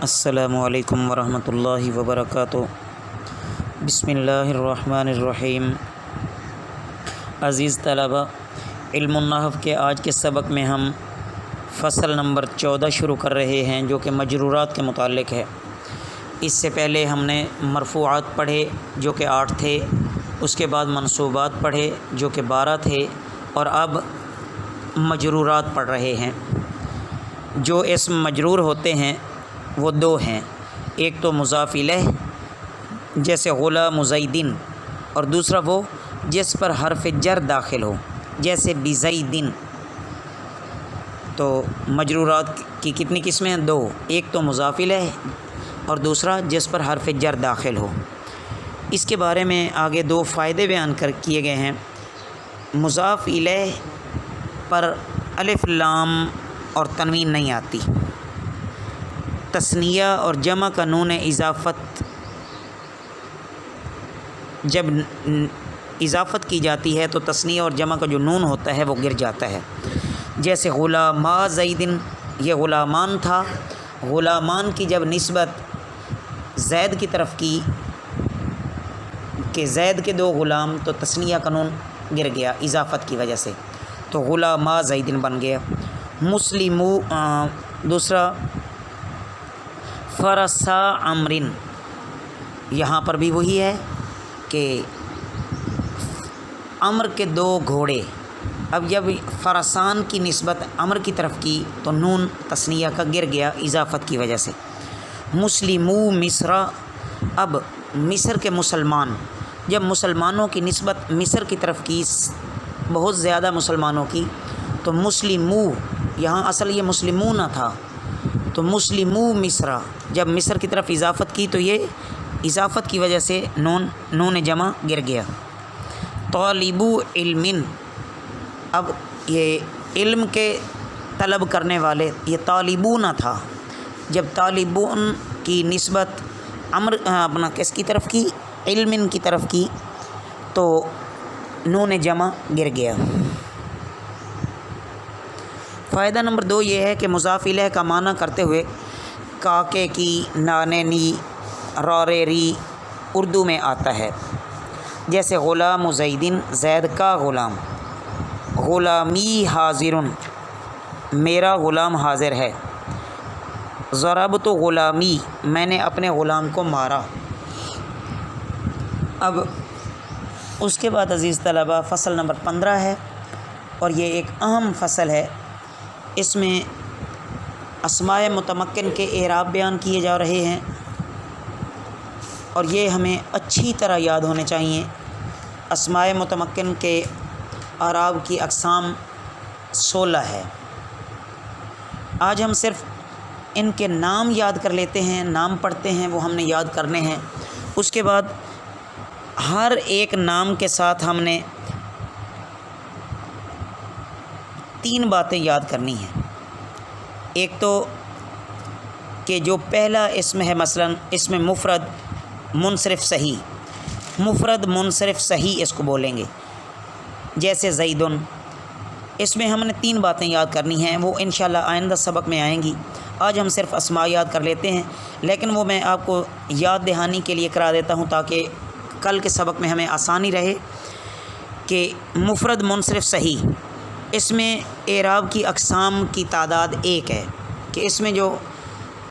السلام علیکم ورحمۃ اللہ وبرکاتہ۔ بسم اللہ الرحمن الرحیم۔ عزیز طلبہ، علم النحو کے آج کے سبق میں ہم فصل نمبر 14 شروع کر رہے ہیں جو کہ مجرورات کے متعلق ہے۔ اس سے پہلے ہم نے مرفوعات پڑھے جو کہ 8 تھے، اس کے بعد منصوبات پڑھے جو کہ 12 تھے، اور اب مجرورات پڑھ رہے ہیں۔ جو اسم مجرور ہوتے ہیں وہ 2 ہیں، ایک تو مضاف الیہ جیسے غلام زیدن، اور دوسرا وہ جس پر حرف جر داخل ہو جیسے بزیدن۔ تو مجرورات کی کتنی قسمیں ہیں؟ 2، ایک تو مضاف الیہ اور دوسرا جس پر حرف جر داخل ہو۔ اس کے بارے میں آگے 2 فائدے بیان کیے گئے ہیں۔ مضاف الیہ پر الف لام اور تنوین نہیں آتی، تثنیہ اور جمع کا نون اضافت جب اضافت کی جاتی ہے تو تثنیہ اور جمع کا جو نون ہوتا ہے وہ گر جاتا ہے۔ جیسے غلاما زیدن، یہ غلامان تھا، غلامان کی جب نسبت زید کی طرف کی کہ زید کے 2 غلام، تو تثنیہ کا نون گر گیا اضافت کی وجہ سے، تو غلاما زیدن بن گیا۔ دوسرا فرسا عمرن، یہاں پر بھی وہی ہے کہ عمر کے 2 گھوڑے، اب جب فرسان کی نسبت عمر کی طرف کی تو نون تثنیہ کا گر گیا اضافت کی وجہ سے۔ مسلمو مصر، اب مصر کے مسلمان، جب مسلمانوں کی نسبت مصر کی طرف کی، بہت زیادہ مسلمانوں کی، تو مسلمو، یہاں اصل یہ مسلمون تھا، تو مسلمو مصر، جب مصر کی طرف اضافت کی تو یہ اضافت کی وجہ سے نون جمع گر گیا۔ طالبو علم، ب یہ علم کے طلب کرنے والے، یہ طالبون تھا، جب طالبون کی نسبت اپنا کس کی طرف کی؟ علم کی طرف کی، تو نون جمع گر گیا۔ فائدہ نمبر 2 یہ ہے کہ مضاف الیہ کا معنی کرتے ہوئے کاکے کی، نانے نی، رارے ری اردو میں آتا ہے۔ جیسے غلام زیدن، زید کا غلام، غلامی حاضرن، میرا غلام حاضر ہے، ضربت غلامی، میں نے اپنے غلام کو مارا۔ اب اس کے بعد عزیز طلبہ فصل نمبر 15 ہے، اور یہ ایک اہم فصل ہے۔ اس میں اسماء متمکن کے اعراب بیان کیے جا رہے ہیں، اور یہ ہمیں اچھی طرح یاد ہونے چاہیے۔ اسماء متمکن کے اعراب کی اقسام 16 ہے۔ آج ہم صرف ان کے نام یاد کر لیتے ہیں، نام پڑھتے ہیں، وہ ہم نے یاد کرنے ہیں۔ اس کے بعد ہر ایک نام کے ساتھ ہم نے 3 باتیں یاد کرنی ہیں۔ ایک تو کہ جو پہلا اسم ہے، مثلا اسم مفرد منصرف صحیح، مفرد منصرف صحیح اس کو بولیں گے، جیسے زیدن۔ اس میں ہم نے 3 باتیں یاد کرنی ہیں، وہ انشاءاللہ آئندہ سبق میں آئیں گی۔ آج ہم صرف اسماء یاد کر لیتے ہیں، لیکن وہ میں آپ کو یاد دہانی کے لیے کرا دیتا ہوں تاکہ کل کے سبق میں ہمیں آسانی رہے۔ کہ مفرد منصرف صحیح، اس میں اعراب کی اقسام کی تعداد 1 ہے، کہ اس میں جو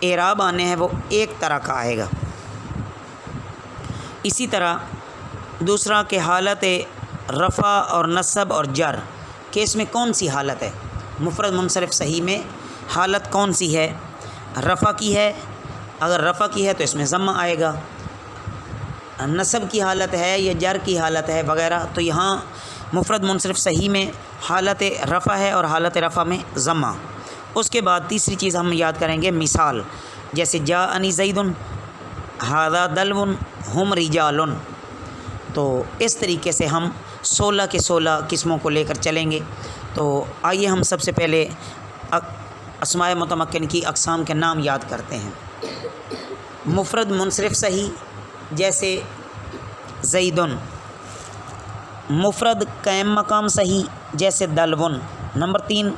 اعراب آنے ہیں وہ ایک طرح کا آئے گا۔ اسی طرح دوسرا کہ حالت رفع اور نصب اور جر، کہ اس میں کون سی حالت ہے؟ مفرد منصرف صحیح میں حالت کون سی ہے؟ رفع کی ہے، اگر رفع کی ہے تو اس میں ضمہ آئے گا۔ نصب کی حالت ہے یا جر کی حالت ہے وغیرہ، تو یہاں مفرد منصرف صحیح میں حالت رفع ہے اور حالت رفع میں ضمہ۔ اس کے بعد تیسری چیز ہم یاد کریں گے مثال، جیسے جاءنی زیدن، ھذا دلو، ہم رجال۔ تو اس طریقے سے ہم 16 کے 16 قسموں کو لے کر چلیں گے۔ تو آئیے ہم سب سے پہلے اسماء متمکن کی اقسام کے نام یاد کرتے ہیں۔ مفرد منصرف صحیح جیسے زیدن، مفرد قائم مقام صحیح جیسے دلون۔ نمبر 3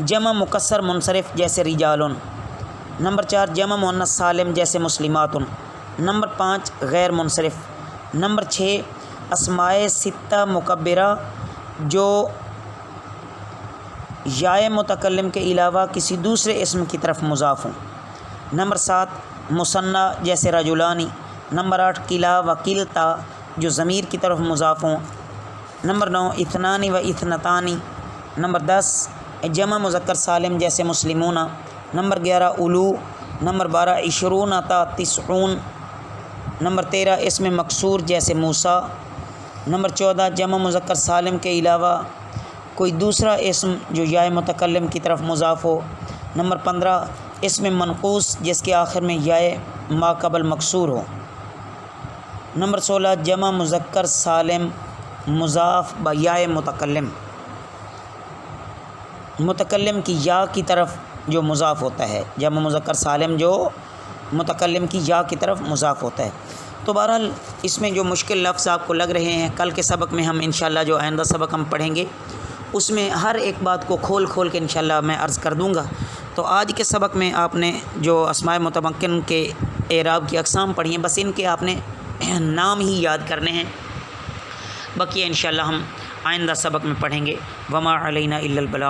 جمع مکسر منصرف جیسے رجالن۔ نمبر 4 جمع مؤنث سالم جیسے مسلمات. نمبر 5 غیر منصرف. نمبر 6 اسمائے ستہ مکبرہ جو یائے متکلم کے علاوہ کسی دوسرے اسم کی طرف مضاف ہوں. نمبر 7 مثنیٰ جیسے رجلانی. نمبر 8 کلا و کلتا جو ضمیر کی طرف مضاف ہوں. نمبر 9 اثنان و اثنتانی. نمبر 10 جمع مذکر سالم جیسے مسلمون. نمبر 11 الو. نمبر 12 عشرون تا تسعون. نمبر 13 اسم مکسور جیسے موسیٰ. نمبر 14 جمع مذکر سالم کے علاوہ کوئی دوسرا اسم جو یائے متکلم کی طرف مضاف ہو. نمبر 15 اسم منقوص جس کے آخر میں یائے ما قبل مکسور ہو. نمبر 16 جمع مذکر سالم مضاف با یائے متکلم، متکلم کی یا کی طرف جو مضاف ہوتا ہے. جمع مذکر سالم جو متکلم کی یا کی طرف مضاف ہوتا ہے. تو بہرحال اس میں جو مشکل لفظ آپ کو لگ رہے ہیں، کل کے سبق میں ہم انشاءاللہ جو آئندہ سبق ہم پڑھیں گے اس میں ہر ایک بات کو کھول کے انشاءاللہ میں عرض کر دوں گا. تو آج کے سبق میں آپ نے جو اسماء متمکن کے اعراب کی اقسام پڑھی ہیں، بس ان کے آپ نے نام ہی یاد کرنے ہیں. باقی انشاءاللہ ہم آئندہ سبق میں پڑھیں گے. وما علینا الا البلاغ.